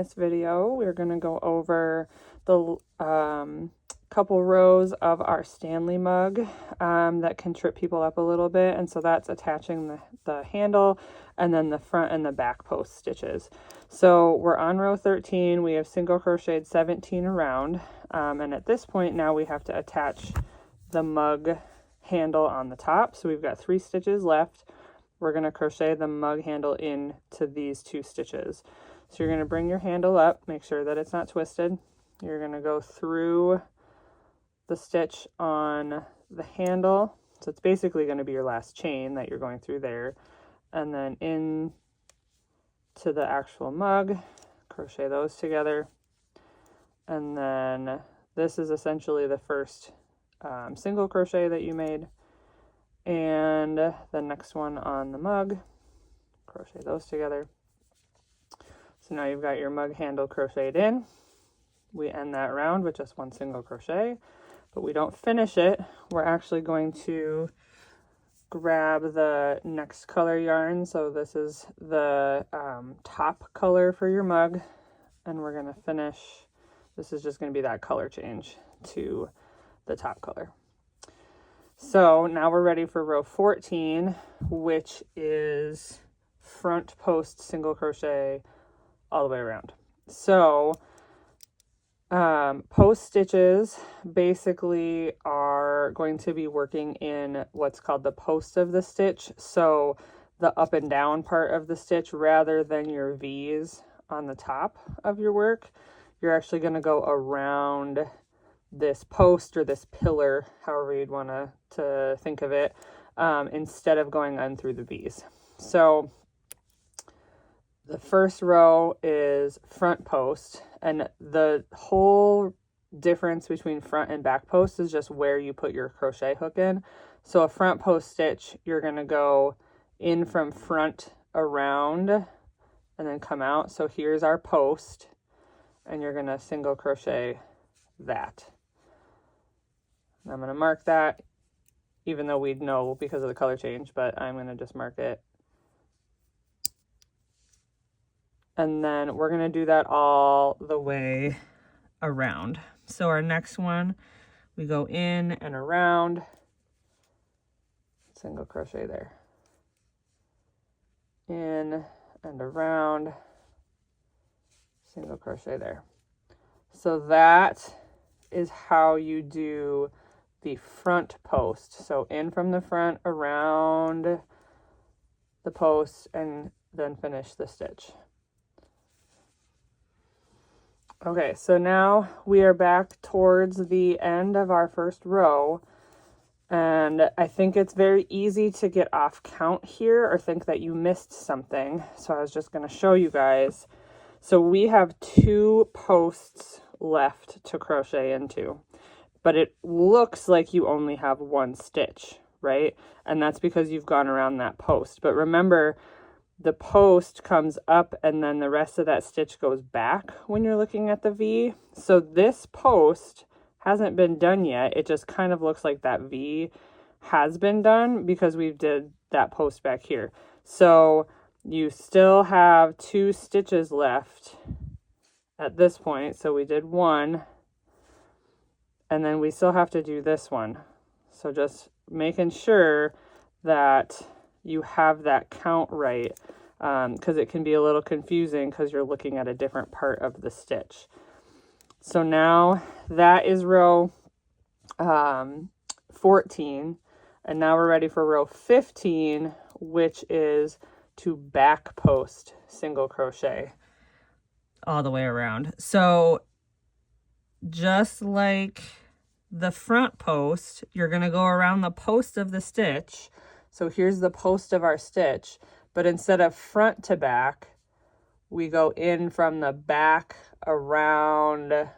this video, we're going to go over the couple rows of our Stanley mug that can trip people up a little bit. And so that's attaching the handle and then the front and the back post stitches. So we're on row 13. We have single crocheted 17 around. And at this point now we have to attach the mug handle on the top. So we've got 3 stitches left. We're going to crochet the mug handle into these 2 stitches. So you're going to bring your handle up, make sure that it's not twisted. You're going to go through the stitch on the handle. So it's basically going to be your last chain that you're going through there. And then in to the actual mug, crochet those together. And then this is essentially the first single crochet that you made. And the next one on the mug, crochet those together. So now you've got your mug handle crocheted in. We end that round with just 1 single crochet, but we don't finish it. We're actually going to grab the next color yarn. So this is the top color for your mug, and we're going to finish. This is just going to be that color change to the top color. So now we're ready for row 14, which is front post single crochet all the way around. So post stitches basically are going to be working in what's called the post of the stitch. So the up and down part of the stitch rather than your V's on the top of your work. You're actually going to go around this post or this pillar, however you'd want to think of it, instead of going on through the V's. So the first row is front post, and the whole difference between front and back post is just where you put your crochet hook in. So a front post stitch, you're going to go in from front around and then come out. So here's our post, and you're going to single crochet that. I'm going to mark that, even though we'd know because of the color change, but I'm going to just mark it. And then we're going to do that all the way around. So our next one, we go in and around, single crochet there. In and around, single crochet there. So that is how you do the front post. So in from the front, around the post, and then finish the stitch. Okay, so now we are back towards the end of our first row, and I think it's very easy to get off count here or think that you missed something. So I was just going to show you guys. So we have 2 posts left to crochet into, but it looks like you only have 1 stitch, right? And that's because you've gone around that post. But remember, the post comes up and then the rest of that stitch goes back when you're looking at the V. So this post hasn't been done yet. It just kind of looks like that V has been done because we did that post back here. So you still have 2 stitches left at this point. So we did 1, and then we still have to do this one. So just making sure that you have that count right, because it can be a little confusing because you're looking at a different part of the stitch. So now that is row 14, and now we're ready for row 15, which is to back post single crochet all the way around. So just like the front post, you're going to go around the post of the stitch. So here's the post of our stitch, but instead of front to back, we go in from the back around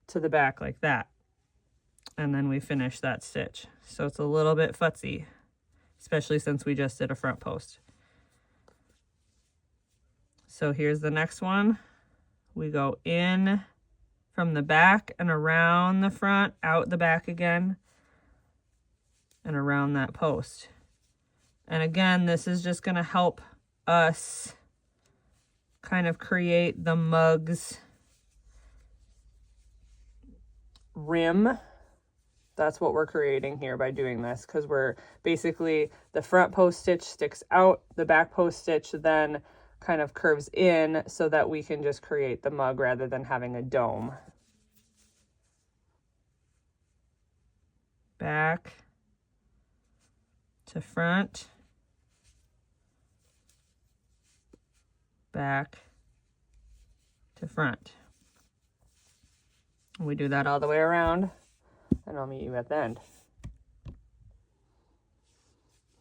to the back like that. And then we finish that stitch. So it's a little bit futzy, especially since we just did a front post. So here's the next one. We go in from the back and around the front, out the back again, and around that post. And again, this is just going to help us kind of create the mug's rim. That's what we're creating here by doing this, because we're basically, the front post stitch sticks out, the back post stitch then kind of curves in so that we can just create the mug rather than having a dome. Back to front, back to front. We do that all the way around, and I'll meet you at the end.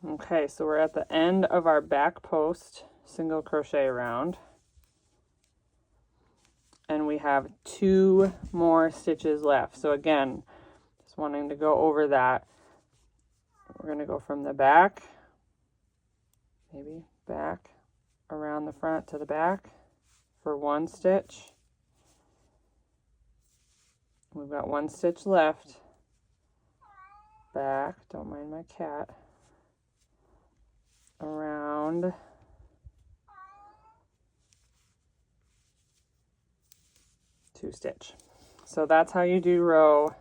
Okay, so we're at the end of our back post single crochet round, and we have 2 more stitches left. So again, just wanting to go over that, we're going to go from the back, maybe back around the front to the back for 1 stitch. We've got 1 stitch left. Back, don't mind my cat, around, two stitch. So that's how you do row,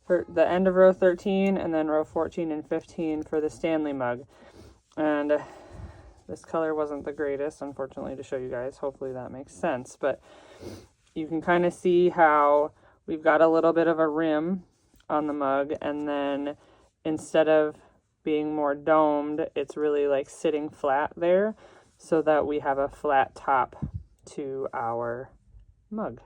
for the end of row 13, and then row 14 and 15 for the Stanley mug. And this color wasn't the greatest, unfortunately, to show you guys. Hopefully that makes sense, but you can kind of see how we've got a little bit of a rim on the mug, and then instead of being more domed, it's really like sitting flat there, so that we have a flat top to our mug.